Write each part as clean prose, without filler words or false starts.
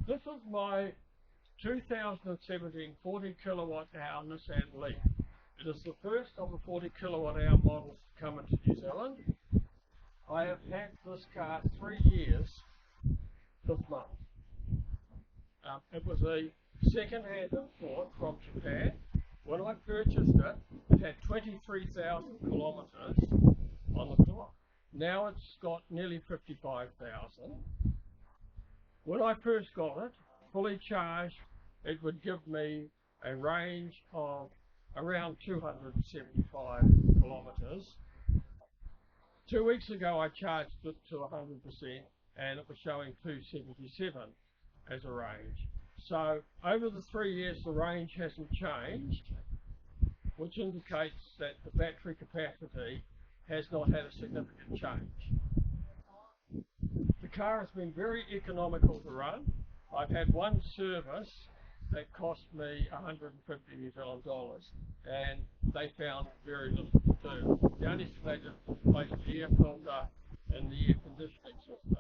This is my 2017 40 kilowatt hour Nissan Leaf. It is the first of the 40 kilowatt hour models to come into New Zealand. I have had this car 3 years this month. It was a second-hand import from Japan. When I purchased it, it had 23,000 kilometres on the clock. Now it's got nearly 55,000. When I first got it, fully charged, it would give me a range of around 275 kilometres. 2 weeks ago I charged it to 100% and it was showing 277 as a range. So over the 3 years the range hasn't changed, which indicates that the battery capacity has not had a significant change. The car has been very economical to run. I've had one service that cost me 150 New Zealand dollars and they found very little to do. The only thing they did was replace the air filter and the air conditioning system.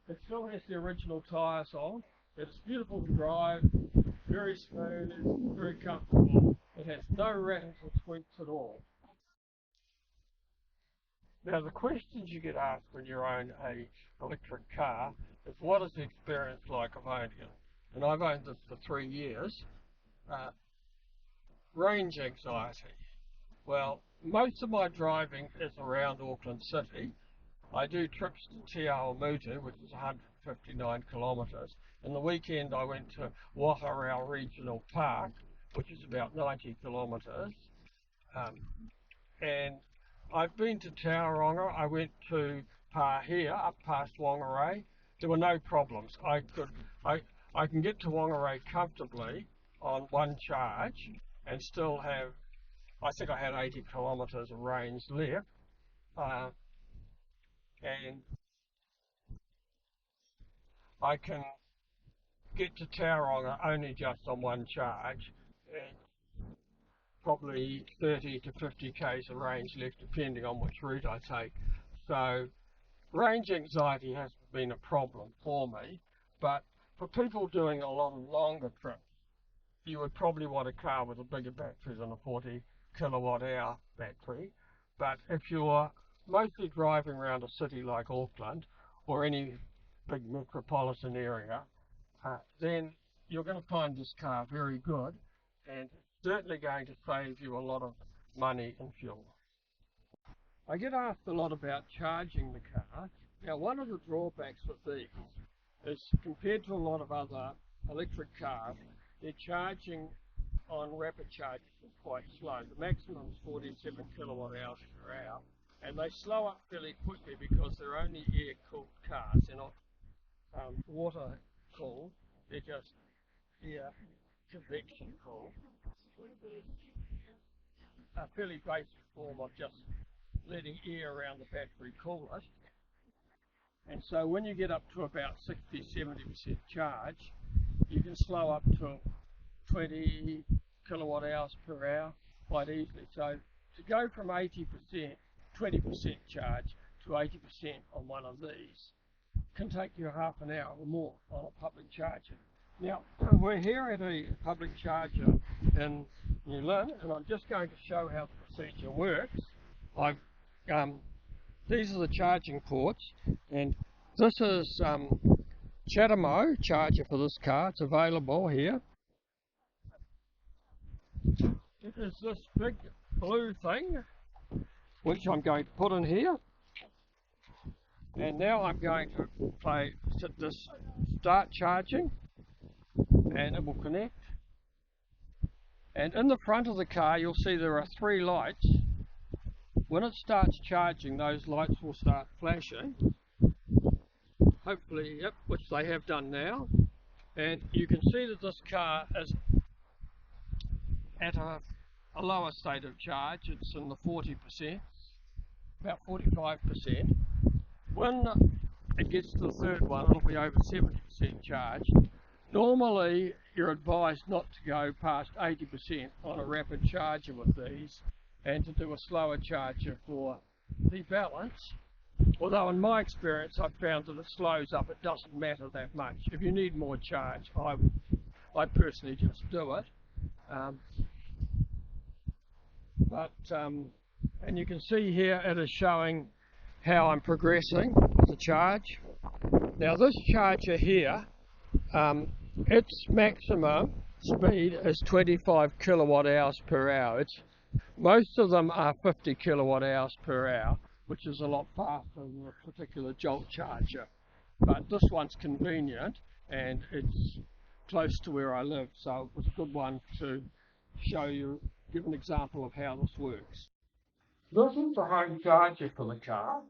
It still has the original tyres on. It's beautiful to drive, very smooth, very comfortable. It has no rattles or squeaks at all. Now the questions you get asked when you own an electric car is what is the experience like of owning it? And I've owned this for 3 years. Range anxiety. Well, most of my driving is around Auckland City. I do trips to Te Awamutu, which is 159 kilometres. And the weekend I went to Waharau Regional Park, which is about 90 kilometres. And I've been to Tauranga. I went to Pahia, up past Whangarei. There were no problems. I can get to Whangarei comfortably on one charge and still have, I think I had 80 kilometres of range left. And I can get to Tauranga only just on one charge. And probably 30 to 50 k's of range left depending on which route I take. So range anxiety hasn't been a problem for me, but for people doing a lot of longer trips, you would probably want a car with a bigger battery than a 40 kilowatt hour battery. But if you're mostly driving around a city like Auckland or any big metropolitan area, then you're going to find this car very good and certainly going to save you a lot of money in fuel. I get asked a lot about charging the car. Now, one of the drawbacks with these is compared to a lot of other electric cars, their charging on rapid charges is quite slow. The maximum is 47 kilowatt hours per hour, and they slow up fairly quickly because they're only air-cooled cars. They're not water-cooled, they're just air convection-cooled. A fairly basic form of just letting air around the battery cool it. And so when you get up to about 60-70% charge, you can slow up to 20 kilowatt hours per hour quite easily. So to go from 80%, 20% charge to 80% on one of these can take you half an hour or more on a public charger. Now, we're here at a public charger in New Lynn, and I'm just going to show how the procedure works. These are the charging ports, and this is Chatamo charger for this car. It's available here. It is this big blue thing, which I'm going to put in here. And now I'm going to set this start charging, and it will connect. And in the front of the car, you'll see there are 3 lights. When it starts charging, those lights will start flashing. Hopefully, yep, which they have done now. And you can see that this car is at a lower state of charge. It's in the 40%, about 45%. When it gets to the third one, it'll be over 70% charged. Normally, you're advised not to go past 80% on a rapid charger with these, and to do a slower charger for the balance. Although in my experience I've found that it slows up, it doesn't matter that much. If you need more charge, I personally just do it. Um, and you can see here it is showing how I'm progressing with the charge. Now this charger here, its maximum speed is 25 kilowatt hours per hour. Most of them are 50 kilowatt hours per hour, which is a lot faster than a particular jolt charger. But this one's convenient and it's close to where I live, so it was a good one to show you, give an example of how this works. This is the home charger for the car,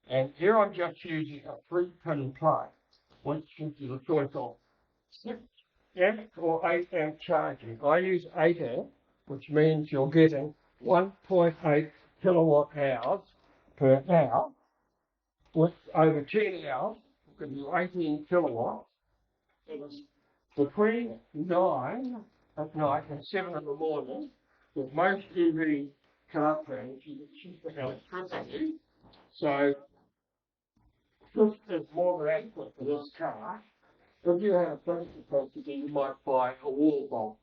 and here I'm just using a 3-pin plug, which gives you the choice of 6 amp or 8 amp charging. I use 8 amp, which means you're getting 1.8 kilowatt hours per hour, which over 10 hours will give you 18 kilowatts. It is between 9 at night and 7 in the morning. With most EV car brands, you get cheaper electricity. So this is more than adequate for this car. If you have a basic capacity, you might buy a wall box,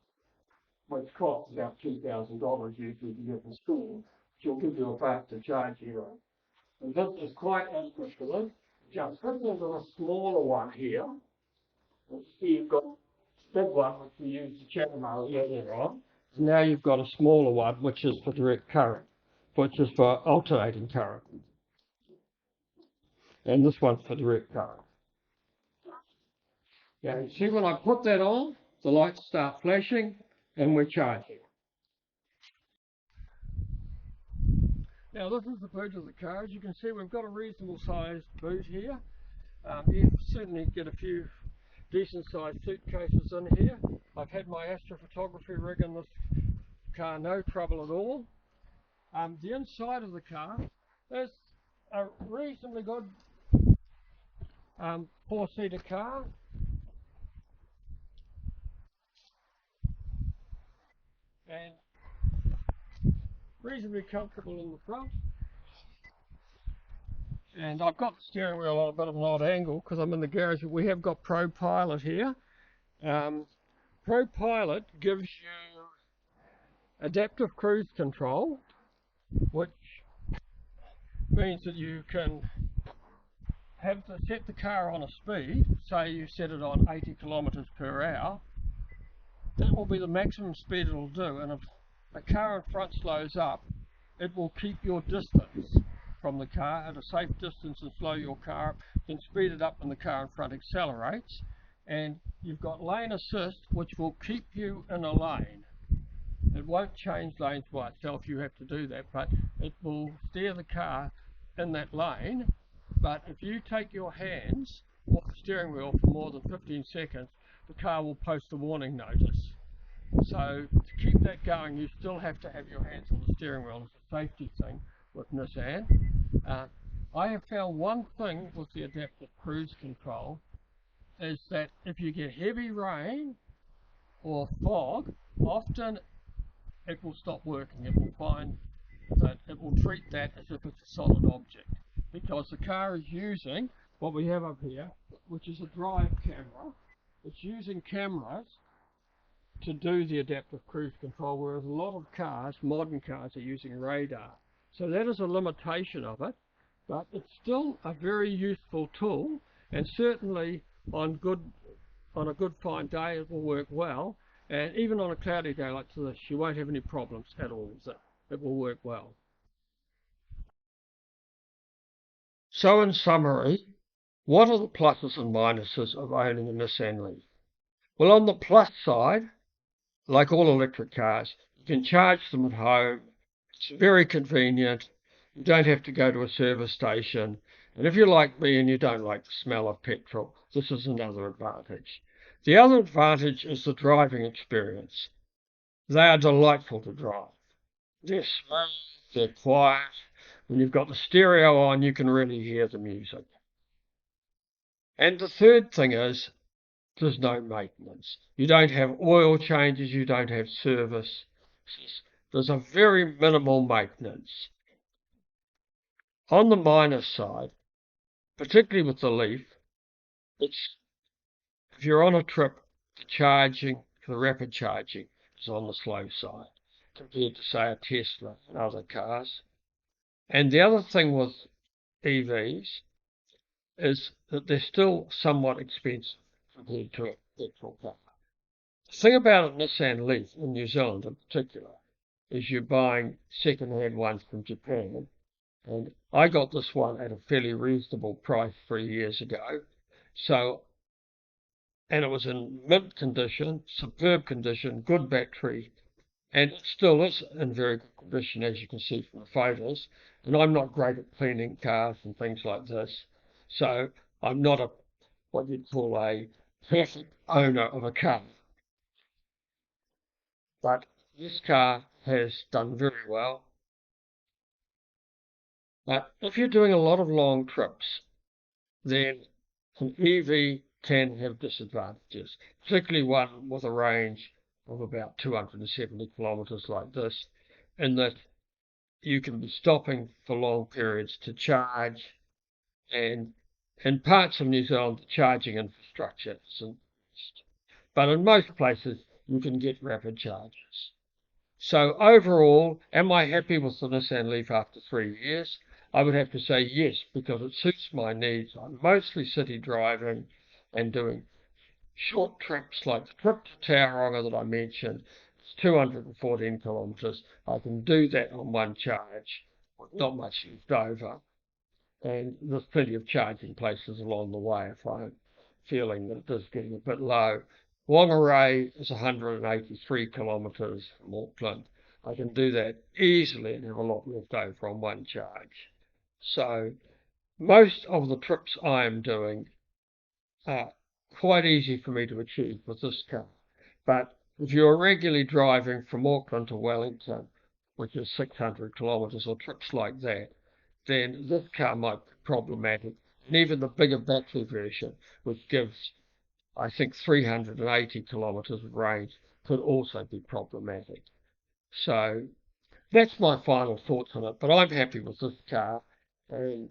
which costs about $2,000 usually to get installed, which will give you a faster charge here. And this is quite adequate for this. Just put into a smaller one here. And see you've got a big one which we use the channel earlier on. And now you've got a smaller one which is for direct current, which is for alternating current. And this one's for direct current. Yeah, you see when I put that on, the lights start flashing and we're charging. Now this is the boot of the car. As you can see, we've got a reasonable sized boot here. You certainly get a few decent sized suitcases in here. I've had my astrophotography rig in this car, no trouble at all. The inside of the car is a reasonably good 4-seater car. And reasonably comfortable in the front. And I've got the steering wheel on a bit of an odd angle because I'm in the garage. We have got Pro Pilot here. Pro Pilot gives you adaptive cruise control, which means that you can have to set the car on a speed. Say you set it on 80 kilometers per hour. That will be the maximum speed it will do, and if a car in front slows up, it will keep your distance from the car at a safe distance and slow your car up, then speed it up when the car in front accelerates. And you've got lane assist, which will keep you in a lane. It won't change lanes by itself, you have to do that, but it will steer the car in that lane. But if you take your hands off the steering wheel for more than 15 seconds, the car will post a warning notice. So to keep that going, you still have to have your hands on the steering wheel. It's a safety thing with Nissan. I have found one thing with the adaptive cruise control is that if you get heavy rain or fog, often it will stop working. It will find that it will treat that as if it's a solid object, because the car is using what we have up here, which is a drive camera. It's using cameras to do the adaptive cruise control, whereas a lot of cars, modern cars, are using radar. So that is a limitation of it, but it's still a very useful tool, and certainly on a good fine day it will work well, and even on a cloudy day like this you won't have any problems at all with it. It will work well. So in summary, what are the pluses and minuses of owning a Nissan Leaf? Well, on the plus side, like all electric cars, you can charge them at home. It's very convenient. You don't have to go to a service station. And if you're like me and you don't like the smell of petrol, this is another advantage. The other advantage is the driving experience. They are delightful to drive. They're smooth, they're quiet. When you've got the stereo on, you can really hear the music. And the third thing is, there's no maintenance. You don't have oil changes, you don't have service. There's a very minimal maintenance. On the minus side, particularly with the Leaf, it's if you're on a trip, the rapid charging is on the slow side compared to, say, a Tesla and other cars. And the other thing with EVs is that they're still somewhat expensive compared to a petrol car. The thing about a Nissan Leaf in New Zealand in particular is you're buying second-hand ones from Japan. And I got this one at a fairly reasonable price 3 years ago. So, and it was in mint condition, superb condition, good battery, and it still is in very good condition, as you can see from the photos. And I'm not great at cleaning cars and things like this, so I'm not what you'd call a perfect owner of a car. But this car has done very well. But if you're doing a lot of long trips, then an EV can have disadvantages, particularly one with a range of about 270 kilometres like this, in that you can be stopping for long periods to charge, and in parts of New Zealand, the charging infrastructure isn't. But in most places, you can get rapid chargers. So overall, am I happy with the Nissan Leaf after 3 years? I would have to say yes, because it suits my needs. I'm mostly city driving and doing short trips like the trip to Tauranga that I mentioned. It's 214 kilometres. I can do that on one charge with not much left over. And there's plenty of charging places along the way if I'm feeling that it is getting a bit low. Whangarei is 183 kilometres from Auckland. I can do that easily and have a lot left over on one charge. So most of the trips I am doing are quite easy for me to achieve with this car. But if you're regularly driving from Auckland to Wellington, which is 600 kilometres, or trips like that, then this car might be problematic. And even the bigger battery version, which gives, I think, 380 kilometres of range, could also be problematic. So that's my final thoughts on it. But I'm happy with this car, and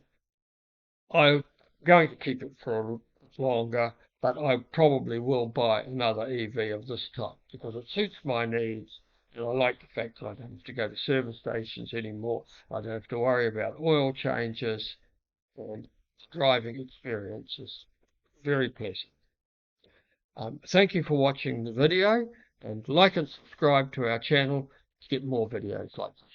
I'm going to keep it for longer, but I probably will buy another EV of this type because it suits my needs. And I like the fact that I don't have to go to service stations anymore. I don't have to worry about oil changes, and the driving experience is very pleasant. Thank you for watching the video, and like and subscribe to our channel to get more videos like this.